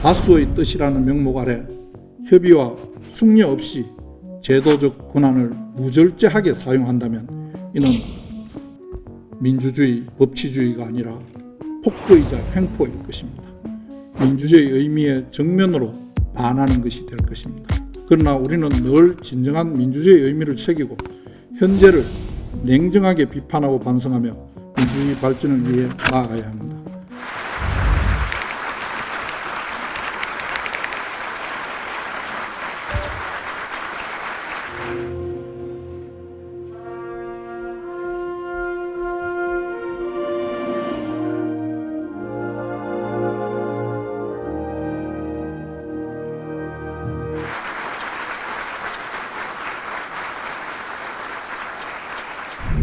다수의 뜻이라는 명목 아래 협의와 숙려 없이 제도적 권한을 무절제하게 사용한다면 이는 민주주의, 법치주의가 아니라 폭거이자 횡포일 것입니다. 민주주의의 의미에 정면으로 반하는 것이 될 것입니다. 그러나 우리는 늘 진정한 민주주의의 의미를 새기고 현재를 냉정하게 비판하고 반성하며 민주주의 발전을 위해 나아가야 합니다.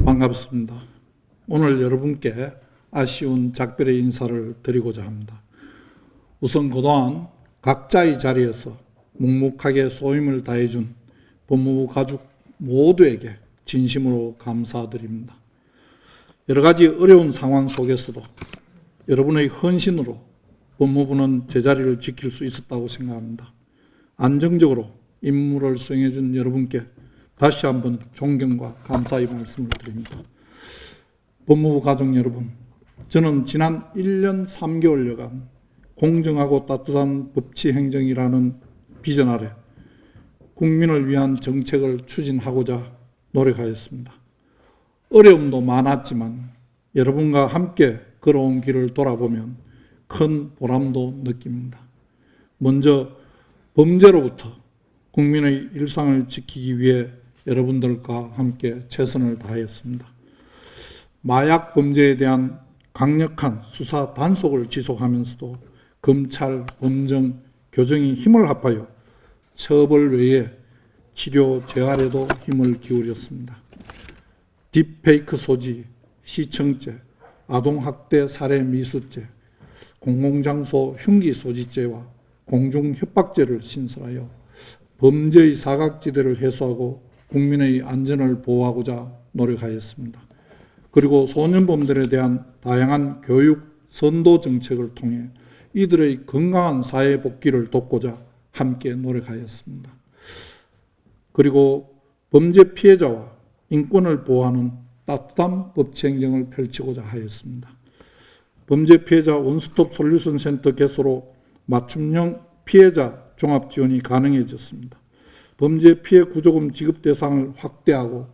반갑습니다. 오늘 여러분께 아쉬운 작별의 인사를 드리고자 합니다. 우선 그동안 각자의 자리에서 묵묵하게 소임을 다해준 법무부 가족 모두에게 진심으로 감사드립니다. 여러 가지 어려운 상황 속에서도 여러분의 헌신으로 법무부는 제자리를 지킬 수 있었다고 생각합니다. 안정적으로 임무를 수행해준 여러분께 다시 한번 존경과 감사의 말씀을 드립니다. 법무부 가족 여러분, 저는 지난 1년 3개월여간 공정하고 따뜻한 법치 행정이라는 비전 아래 국민을 위한 정책을 추진하고자 노력하였습니다. 어려움도 많았지만 여러분과 함께 걸어온 길을 돌아보면 큰 보람도 느낍니다. 먼저 범죄로부터 국민의 일상을 지키기 위해 여러분들과 함께 최선을 다했습니다. 마약 범죄에 대한 강력한 수사 단속을 지속하면서도 검찰, 범정, 교정이 힘을 합하여 처벌 외에 치료 재활에도 힘을 기울였습니다. 딥페이크 소지, 시청죄, 아동학대 살해 미수죄, 공공장소 흉기 소지죄와 공중협박죄를 신설하여 범죄의 사각지대를 해소하고 국민의 안전을 보호하고자 노력하였습니다. 그리고 소년범들에 대한 다양한 교육, 선도 정책을 통해 이들의 건강한 사회 복귀를 돕고자 함께 노력하였습니다. 그리고 범죄 피해자와 인권을 보호하는 따뜻한 법치 행정을 펼치고자 하였습니다. 범죄 피해자 원스톱 솔루션 센터 개소로 맞춤형 피해자 종합 지원이 가능해졌습니다. 범죄 피해 구조금 지급 대상을 확대하고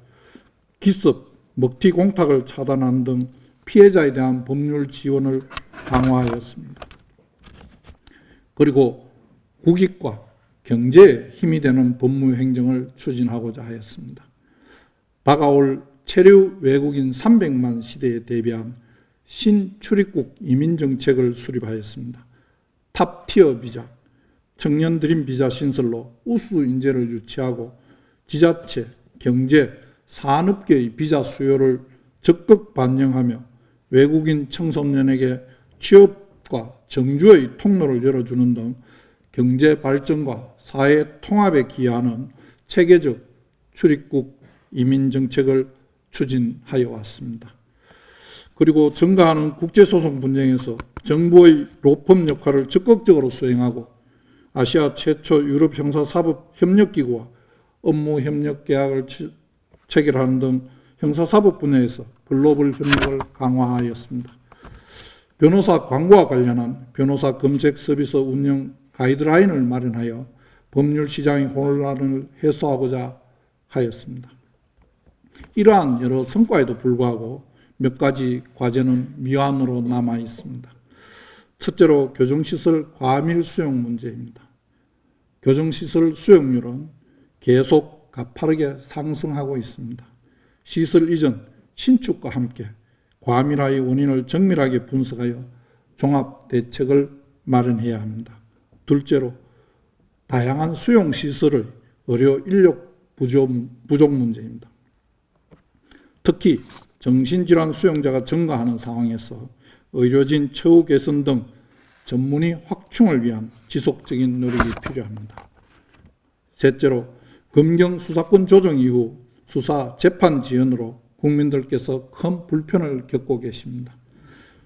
기습, 먹튀 공탁을 차단하는 등 피해자에 대한 법률 지원을 강화하였습니다. 그리고 국익과 경제에 힘이 되는 법무 행정을 추진하고자 하였습니다. 다가올 체류 외국인 300만 시대에 대비한 신출입국 이민정책을 수립하였습니다. 탑티어 비자, 청년 드림 비자 신설로 우수 인재를 유치하고 지자체, 경제, 산업계의 비자 수요를 적극 반영하며 외국인 청소년에게 취업과 정주의 통로를 열어주는 등 경제 발전과 사회 통합에 기여하는 체계적 출입국 이민 정책을 추진하여 왔습니다. 그리고 증가하는 국제소송 분쟁에서 정부의 로펌 역할을 적극적으로 수행하고 아시아 최초 유럽 형사사법 협력기구와 업무 협력 계약을 체결하는 등 형사사법 분야에서 글로벌 협력을 강화하였습니다. 변호사 광고와 관련한 변호사 검색 서비스 운영 가이드라인을 마련하여 법률 시장의 혼란을 해소하고자 하였습니다. 이러한 여러 성과에도 불구하고 몇 가지 과제는 미완으로 남아 있습니다. 첫째로 교정시설 과밀 수용 문제입니다. 교정시설 수용률은 계속 가파르게 상승하고 있습니다. 시설 이전, 신축과 함께 과밀화의 원인을 정밀하게 분석하여 종합 대책을 마련해야 합니다. 둘째로 다양한 수용시설의 의료 인력 부족 문제입니다. 특히 정신질환 수용자가 증가하는 상황에서 의료진 처우 개선 등 전문의 확충을 위한 지속적인 노력이 필요합니다. 셋째로 검경 수사권 조정 이후 수사 재판 지연으로 국민들께서 큰 불편을 겪고 계십니다.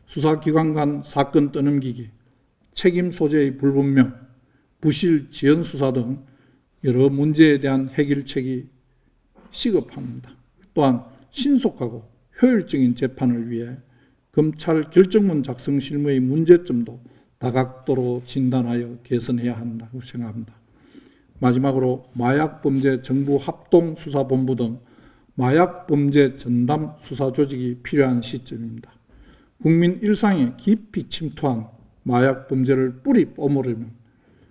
수사기관 간 사건 떠넘기기, 책임 소재의 불분명, 부실 지연 수사 등 여러 문제에 대한 해결책이 시급합니다. 또한 신속하고 효율적인 재판을 위해 검찰 결정문 작성 실무의 문제점도 다각도로 진단하여 개선해야 한다고 생각합니다. 마지막으로 마약범죄 정부 합동수사본부 등 마약범죄 전담 수사 조직이 필요한 시점입니다. 국민 일상에 깊이 침투한 마약범죄를 뿌리 뽑으려면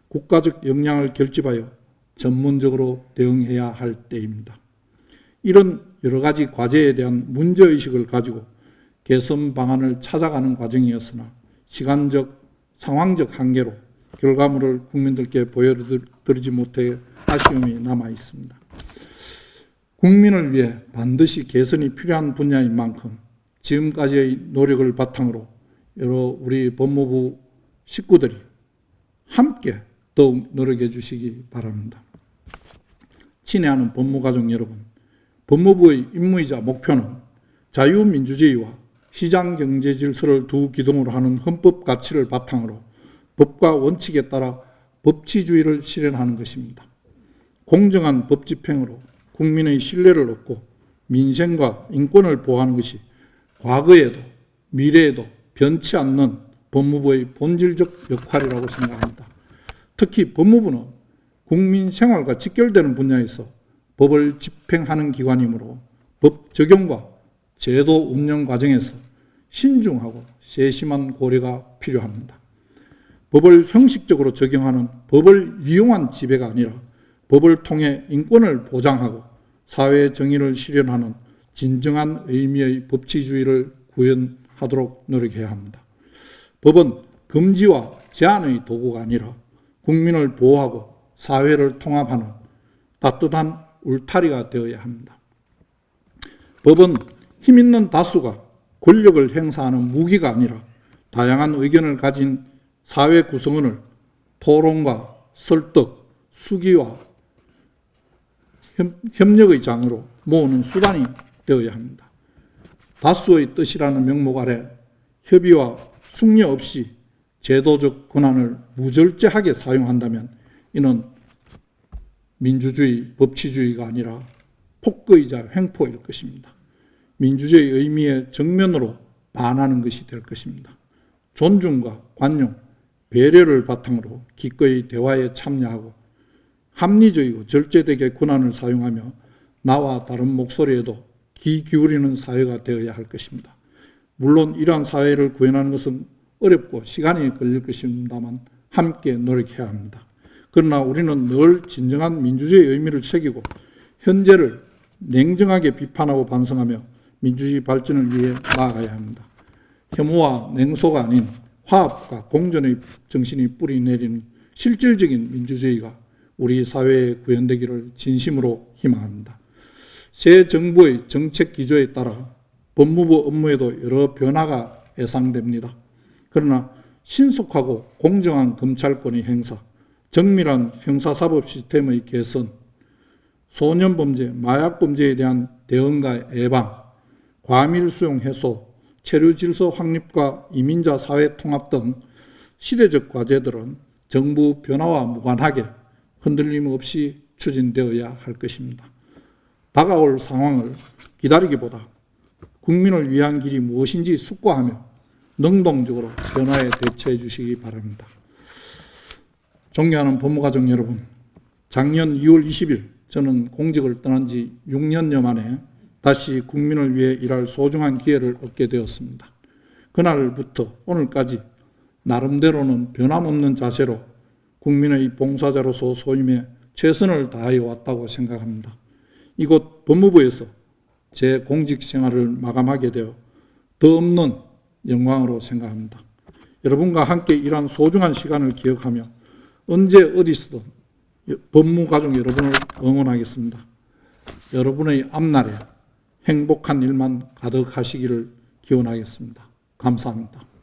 국가적 역량을 결집하여 전문적으로 대응해야 할 때입니다. 이런 여러 가지 과제에 대한 문제의식을 가지고 개선 방안을 찾아가는 과정이었으나 시간적, 상황적 한계로 결과물을 국민들께 보여드리지 못해 아쉬움이 남아 있습니다. 국민을 위해 반드시 개선이 필요한 분야인 만큼 지금까지의 노력을 바탕으로 여러 우리 법무부 식구들이 함께 더욱 노력해 주시기 바랍니다. 친애하는 법무가족 여러분, 법무부의 임무이자 목표는 자유민주주의와 시장경제 질서를 두 기둥으로 하는 헌법 가치를 바탕으로 법과 원칙에 따라 법치주의를 실현하는 것입니다. 공정한 법 집행으로 국민의 신뢰를 얻고 민생과 인권을 보호하는 것이 과거에도 미래에도 변치 않는 법무부의 본질적 역할이라고 생각합니다. 특히 법무부는 국민 생활과 직결되는 분야에서 법을 집행하는 기관이므로 법 적용과 제도 운영 과정에서 신중하고 세심한 고려가 필요합니다. 법을 형식적으로 적용하는 법을 이용한 지배가 아니라 법을 통해 인권을 보장하고 사회 정의를 실현하는 진정한 의미의 법치주의를 구현하도록 노력해야 합니다. 법은 금지와 제한의 도구가 아니라 국민을 보호하고 사회를 통합하는 따뜻한 울타리가 되어야 합니다. 법은 힘 있는 다수가 권력을 행사하는 무기가 아니라 다양한 의견을 가진 사회 구성원을 토론과 설득, 수기와 협력의 장으로 모으는 수단이 되어야 합니다. 다수의 뜻이라는 명목 아래 협의와 숙려 없이 제도적 권한을 무절제하게 사용한다면 이는 민주주의, 법치주의가 아니라 폭거이자 횡포일 것입니다. 민주주의의 의미에 정면으로 반하는 것이 될 것입니다. 존중과 관용, 배려를 바탕으로 기꺼이 대화에 참여하고 합리적이고 절제되게 권한을 사용하며 나와 다른 목소리에도 귀 기울이는 사회가 되어야 할 것입니다. 물론 이러한 사회를 구현하는 것은 어렵고 시간이 걸릴 것입니다만 함께 노력해야 합니다. 그러나 우리는 늘 진정한 민주주의의 의미를 새기고 현재를 냉정하게 비판하고 반성하며 민주주의 발전을 위해 나아가야 합니다. 혐오와 냉소가 아닌 화합과 공존의 정신이 뿌리 내리는 실질적인 민주주의가 우리 사회에 구현되기를 진심으로 희망합니다. 새 정부의 정책 기조에 따라 법무부 업무에도 여러 변화가 예상됩니다. 그러나 신속하고 공정한 검찰권의 행사, 정밀한 형사사법 시스템의 개선, 소년범죄, 마약범죄에 대한 대응과 예방, 과밀수용 해소, 체류질서 확립과 이민자 사회 통합 등 시대적 과제들은 정부 변화와 무관하게 흔들림 없이 추진되어야 할 것입니다. 다가올 상황을 기다리기보다 국민을 위한 길이 무엇인지 숙고하며 능동적으로 변화에 대처해 주시기 바랍니다. 존경하는 법무가족 여러분, 작년 2월 20일 저는 공직을 떠난 지 6년여 만에 다시 국민을 위해 일할 소중한 기회를 얻게 되었습니다. 그날부터 오늘까지 나름대로는 변함없는 자세로 국민의 봉사자로서 소임에 최선을 다하여 왔다고 생각합니다. 이곳 법무부에서 제 공직 생활을 마감하게 되어 더 없는 영광으로 생각합니다. 여러분과 함께 일한 소중한 시간을 기억하며 언제 어디서든 법무가족 여러분을 응원하겠습니다. 여러분의 앞날에 행복한 일만 가득하시기를 기원하겠습니다. 감사합니다.